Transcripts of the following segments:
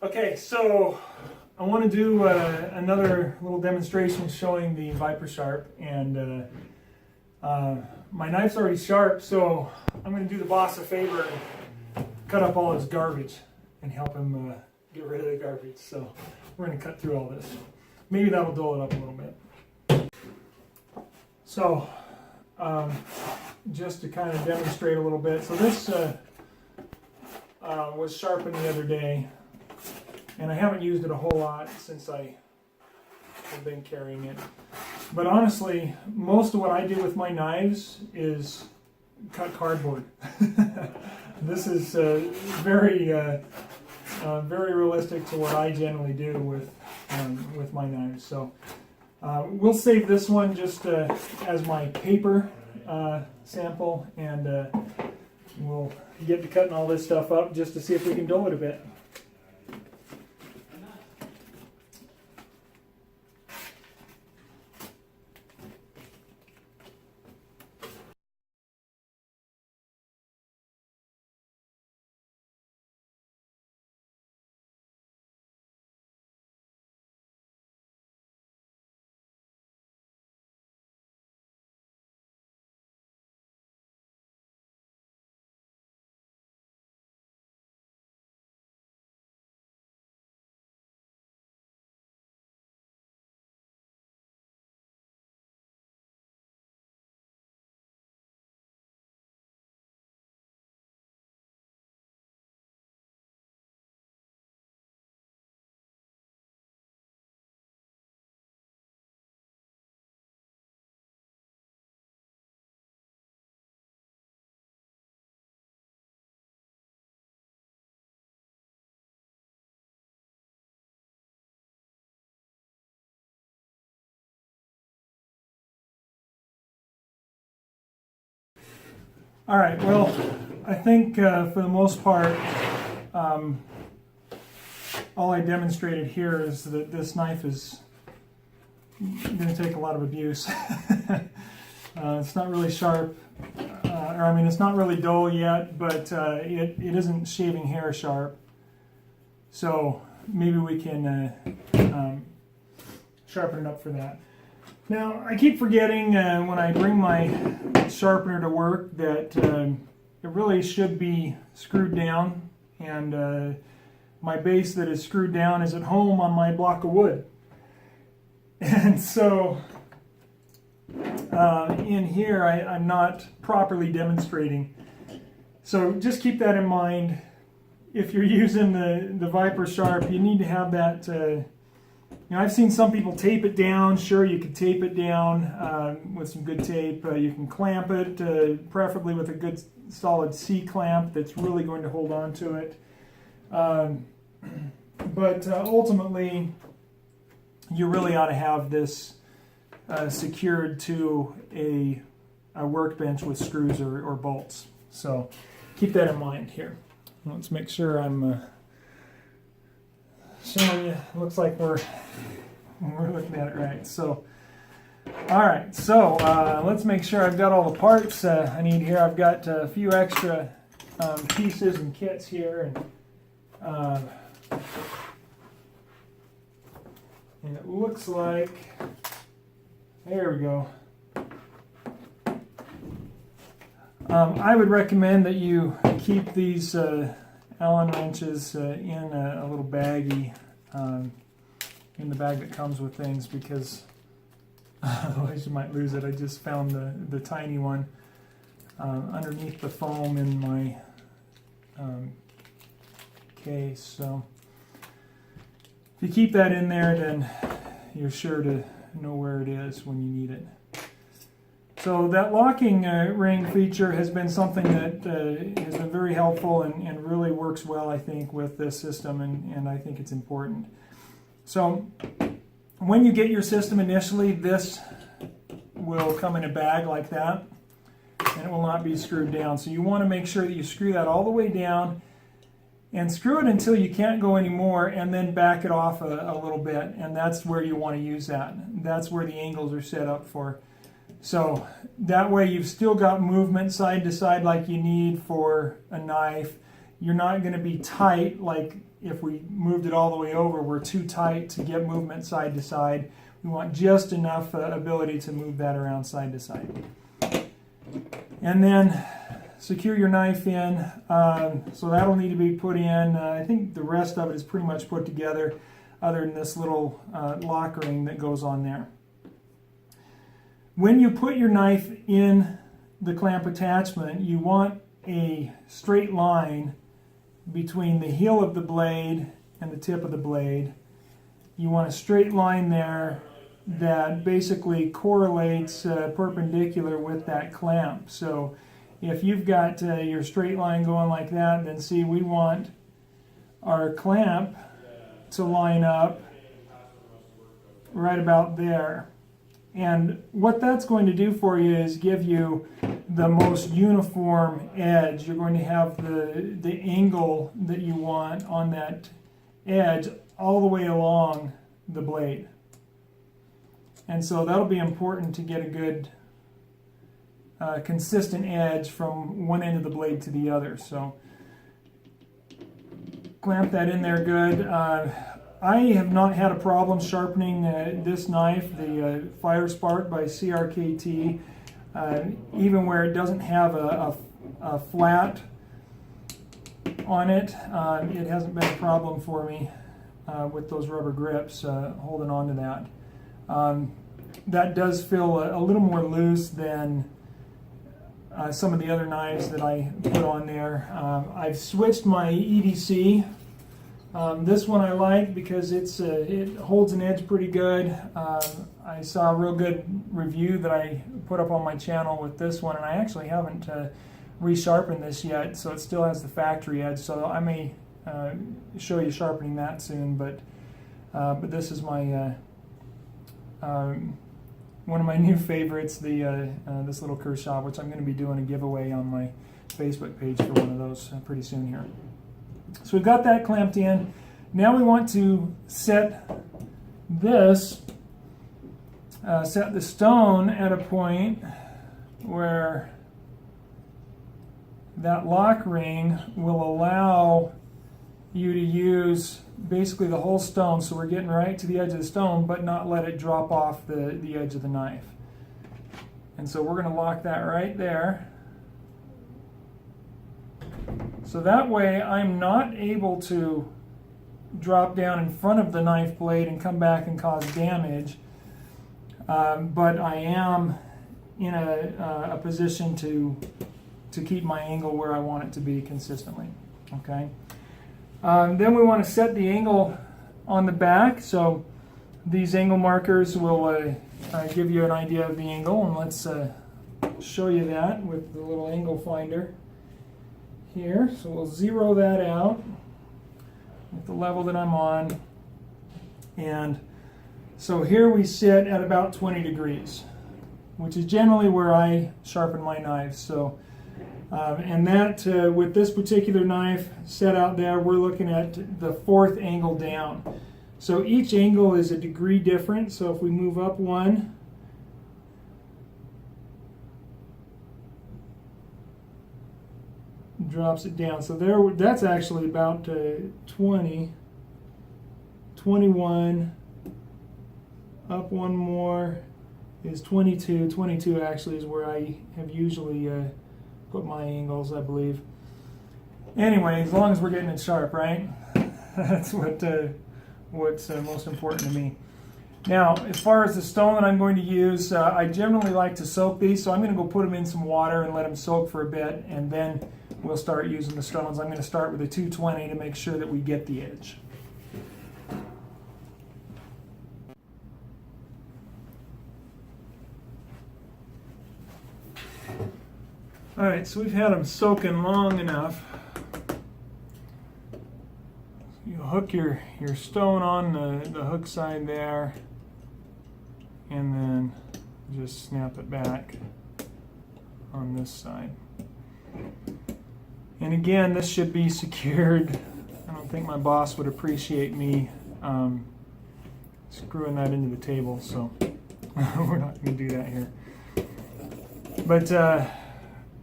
Okay, so I want to do another little demonstration showing the Vipersharp, and my knife's already sharp, so I'm going to do the boss a favor and cut up all his garbage and help him get rid of the garbage. So we're going to cut through all this. Maybe that'll dull it up a little bit. So just to kind of demonstrate a little bit, so this was sharpened the other day, and I haven't used it a whole lot since I have been carrying it. But honestly, most of what I do with my knives is cut cardboard. This is very realistic to what I generally do with my knives. So we'll save this one just as my paper sample, and we'll get to cutting all this stuff up just to see if we can dull it a bit. All right, well, I think for the most part, all I demonstrated here is that this knife is going to take a lot of abuse. It's not really sharp, or I mean, it's not really dull yet, but it isn't shaving hair sharp. So maybe we can sharpen it up for that. Now, I keep forgetting when I bring my sharpener to work that it really should be screwed down, and my base that is screwed down is at home on my block of wood. And so in here I'm not properly demonstrating. So just keep that in mind. If you're using the Vipersharp, you need to have that. You know, I've seen some people tape it down. Sure, you could tape it down with some good tape. You can clamp it, preferably with a good solid C-clamp that's really going to hold on to it. But ultimately, you really ought to have this secured to a workbench with screws or bolts. So keep that in mind here. Let's make sure I'm showing you. Looks like we're looking at it right. So, all right. So let's make sure I've got all the parts I need here. I've got a few extra pieces and kits here, and it looks like, there we go. I would recommend that you keep these Allen wrenches in a little baggie, in the bag that comes with things, because otherwise you might lose it. I just found the tiny one underneath the foam in my case. So if you keep that in there, then you're sure to know where it is when you need it. So that locking ring feature has been something that has been very helpful and really works well, I think, with this system, and I think it's important. So when you get your system initially, this will come in a bag like that, and it will not be screwed down. So you want to make sure that you screw that all the way down and screw it until you can't go anymore, and then back it off a little bit, and that's where you want to use that. That's where the angles are set up for. So that way you've still got movement side to side like you need for a knife. you're not going to be tight like if we moved it all the way over. We're too tight to get movement side to side. We want just enough ability to move that around side to side. And then secure your knife in. So that'll need to be put in. I think the rest of it is pretty much put together other than this little lock ring that goes on there. When you put your knife in the clamp attachment, you want a straight line between the heel of the blade and the tip of the blade. You want a straight line there that basically correlates perpendicular with that clamp. So if you've got your straight line going like that, then see, we want our clamp to line up right about there. And what that's going to do for you is give you the most uniform edge. You're going to have the angle that you want on that edge all the way along the blade. And so that'll be important to get a good consistent edge from one end of the blade to the other. So clamp that in there good. I have not had a problem sharpening this knife, the Fire Spark by CRKT, even where it doesn't have a flat on it. It hasn't been a problem for me with those rubber grips holding on to that. That does feel a little more loose than some of the other knives that I put on there. I've switched my EDC. This one I like because it holds an edge pretty good. I saw a real good review that I put up on my channel with this one, and I actually haven't resharpened this yet, so it still has the factory edge. So I may show you sharpening that soon, but this is my one of my new favorites, this little Kershaw, which I'm going to be doing a giveaway on my Facebook page for one of those pretty soon here. So we've got that clamped in. Now we want to set this, set the stone at a point where that lock ring will allow you to use basically the whole stone, so we're getting right to the edge of the stone, but not let it drop off the edge of the knife. And so we're going to lock that right there. So that way I'm not able to drop down in front of the knife blade and come back and cause damage, but I am in a position to keep my angle where I want it to be consistently. Okay. Then we want to set the angle on the back. So these angle markers will give you an idea of the angle, and let's show you that with the little angle finder here. So we'll zero that out with the level that I'm on, and so here we sit at about 20 degrees, which is generally where I sharpen my knives. So and that with this particular knife set out there, we're looking at the fourth angle down. So each angle is a degree different. So if we move up one, drops it down. So there, that's actually about 20, 21, up one more is 22. 22 actually is where I have usually put my angles, I believe. Anyway, as long as we're getting it sharp, right? That's what's most important to me. Now, as far as the stone that I'm going to use, I generally like to soak these, so I'm going to go put them in some water and let them soak for a bit, and then we'll start using the stones. I'm going to start with a 220 to make sure that we get the edge. Alright, so we've had them soaking long enough. You hook your stone on the hook side there, and then just snap it back on this side. And again, this should be secured. I don't think my boss would appreciate me screwing that into the table, so we're not going to do that here. But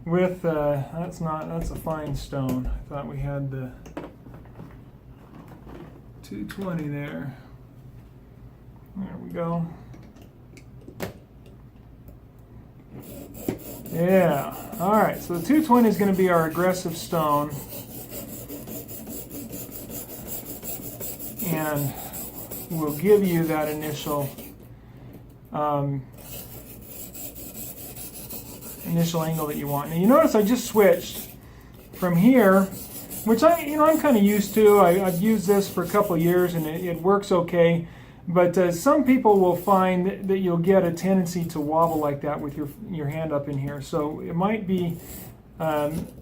with that's a fine stone. I thought we had the 220 there. There we go. Yeah. All right. So the 220 is going to be our aggressive stone, and we'll give you that initial angle that you want. Now you notice I just switched from here, which I'm kind of used to. I've used this for a couple of years and it works okay. But some people will find that you'll get a tendency to wobble like that with your hand up in here. So it might be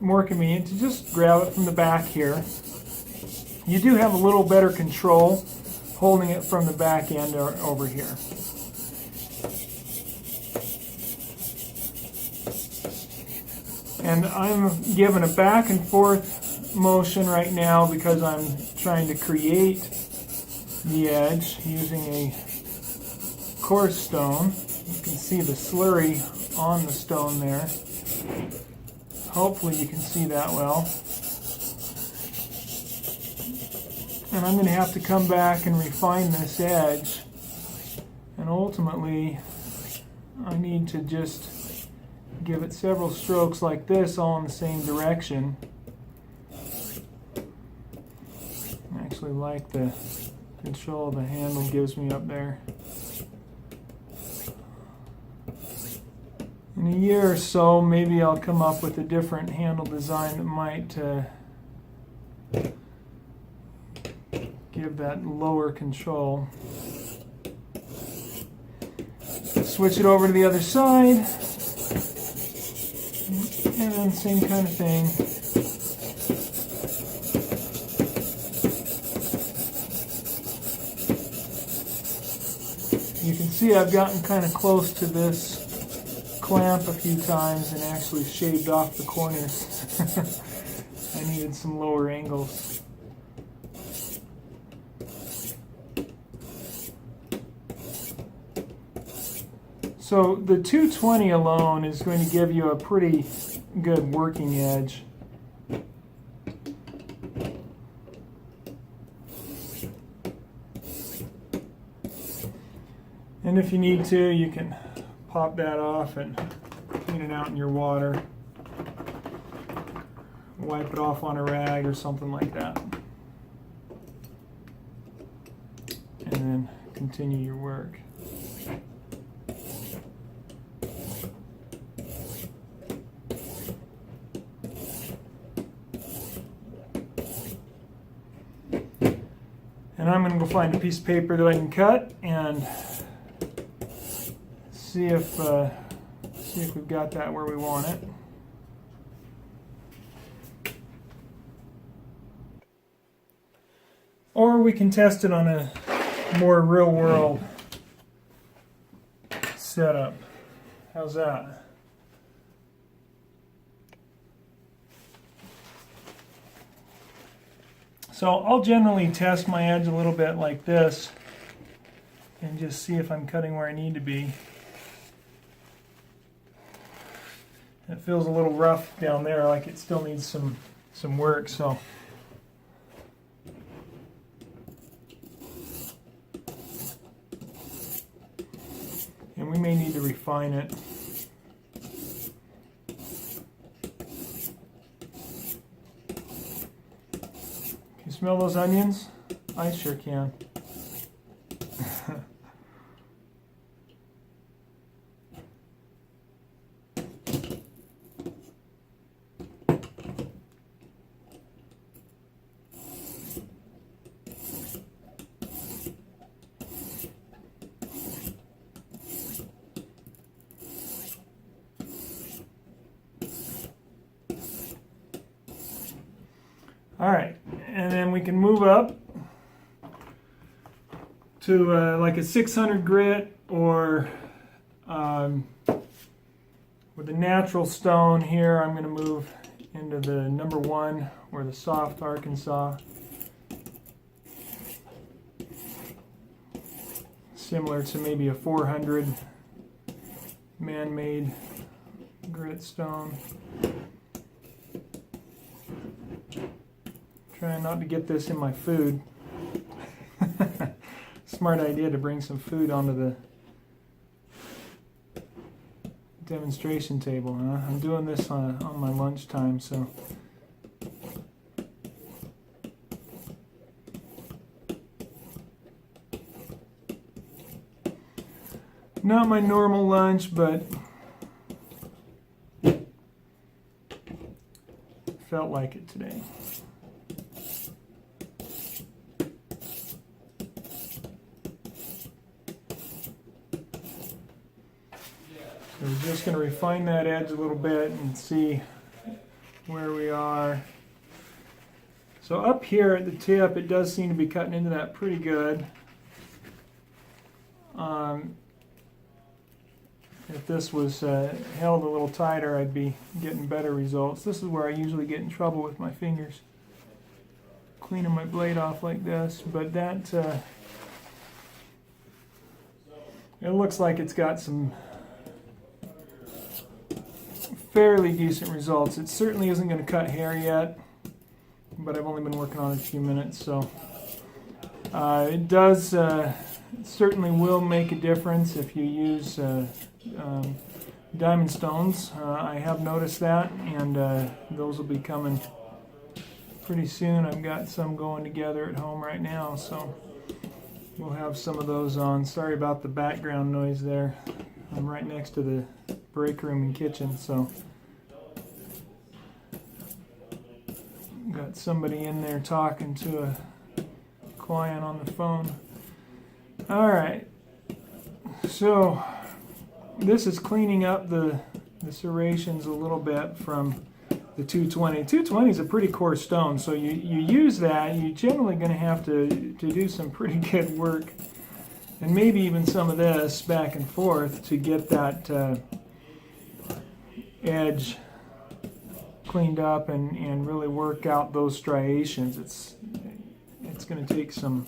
more convenient to just grab it from the back here. You do have a little better control holding it from the back end or over here. And I'm giving a back and forth motion right now because I'm trying to create the edge using a coarse stone. You can see the slurry on the stone there. Hopefully you can see that well. And I'm going to have to come back and refine this edge. And ultimately, I need to just give it several strokes like this, all in the same direction. I actually like the control the handle gives me up there. In a year or so, maybe I'll come up with a different handle design that might give that lower control. Switch it over to the other side, and then same kind of thing. You can see I've gotten kind of close to this clamp a few times and actually shaved off the corners. I needed some lower angles. So the 220 alone is going to give you a pretty good working edge. And if you need to, you can pop that off and clean it out in your water. Wipe it off on a rag or something like that. And then continue your work. And I'm going to go find a piece of paper that I can cut and see if we've got that where we want it. Or we can test it on a more real-world setup. How's that? So I'll generally test my edge a little bit like this and just see if I'm cutting where I need to be. It feels a little rough down there, like it still needs some work, so. And we may need to refine it. Can you smell those onions? I sure can. All right, and then we can move up to like a 600 grit, or with a natural stone here, I'm going to move into the number 1 or the soft Arkansas. Similar to maybe a 400 man-made grit stone. Trying not to get this in my food. Smart idea to bring some food onto the demonstration table, huh? I'm doing this on my lunchtime, so. Not my normal lunch, but felt like it today. So we're just going to refine that edge a little bit and see where we are. So up here at the tip, it does seem to be cutting into that pretty good. If this was held a little tighter, I'd be getting better results. This is where I usually get in trouble with my fingers, cleaning my blade off like this. But that, it looks like it's got some fairly decent results. It certainly isn't going to cut hair yet, but I've only been working on it a few minutes, so it does certainly will make a difference if you use diamond stones. I have noticed that, and those will be coming pretty soon. I've got some going together at home right now, so we'll have some of those on. Sorry about the background noise there. I'm right next to the break room and kitchen, so got somebody in there talking to a client on the phone. All right, so this is cleaning up the serrations a little bit from the 220. 220 is a pretty coarse stone, so you use that, you're generally going to have to do some pretty good work, and maybe even some of this back and forth to get that edge cleaned up and really work out those striations. It's going to take some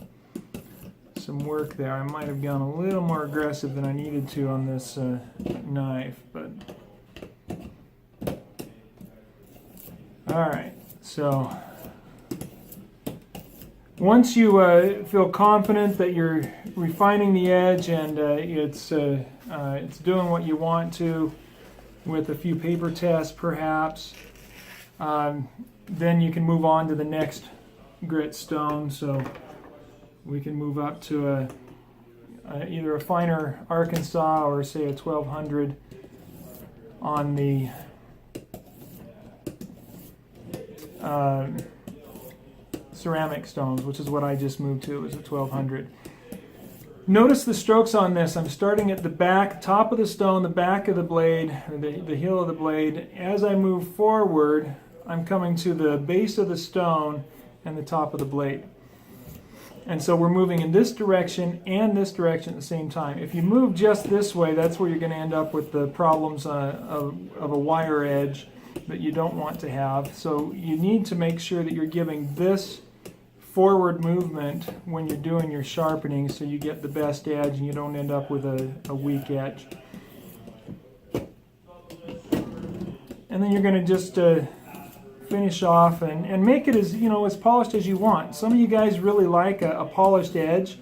work there. I might have gone a little more aggressive than I needed to on this knife, but all right. So once you feel confident that you're refining the edge and it's doing what you want to, with a few paper tests perhaps, then you can move on to the next grit stone. So we can move up to either a finer Arkansas or say a 1200 on the ceramic stones, which is what I just moved to, is a 1200. Notice the strokes on this. I'm starting at the back, top of the stone, the back of the blade, or the heel of the blade. As I move forward, I'm coming to the base of the stone and the top of the blade. And so we're moving in this direction and this direction at the same time. If you move just this way, that's where you're going to end up with the problems of a wire edge that you don't want to have. So you need to make sure that you're giving this forward movement when you're doing your sharpening so you get the best edge and you don't end up with a weak edge. And then you're going to just finish off and make it as as polished as you want. Some of you guys really like a polished edge,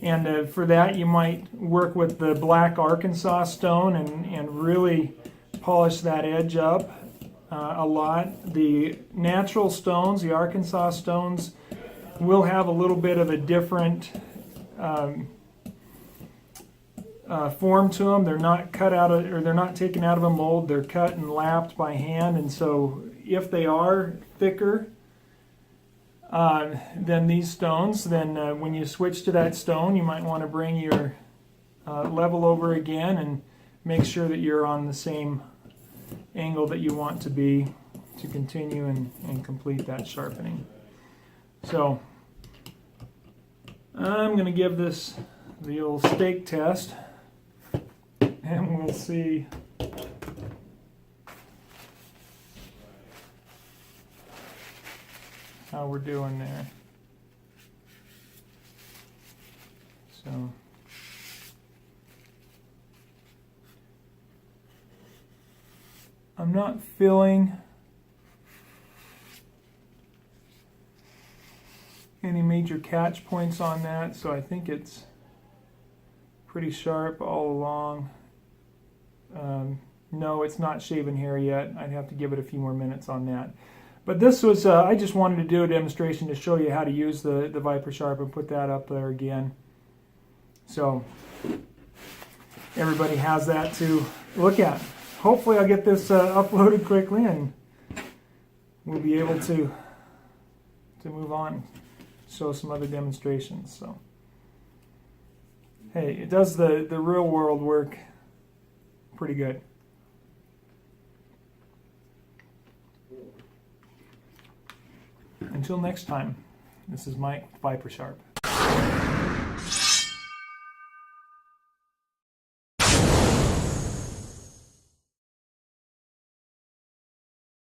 and for that you might work with the black Arkansas stone and really polish that edge up a lot. The natural stones, the Arkansas stones, will have a little bit of a different form to them. They're not cut out of, or they're not taken out of a mold. They're cut and lapped by hand, and so if they are thicker than these stones, then when you switch to that stone, you might want to bring your level over again and make sure that you're on the same angle that you want to be to continue and complete that sharpening. So I'm going to give this the old stake test, and we'll see how we're doing there. So I'm not feeling major catch points on that, so I think it's pretty sharp all along. No, it's not shaven hair yet. I'd have to give it a few more minutes on that. But this was, I just wanted to do a demonstration to show you how to use the Vipersharp and put that up there again. So everybody has that to look at. Hopefully I'll get this uploaded quickly and we'll be able to move on, show some other demonstrations. So hey, it does the real world work pretty good. Until next time, this is Mike, Vipersharp.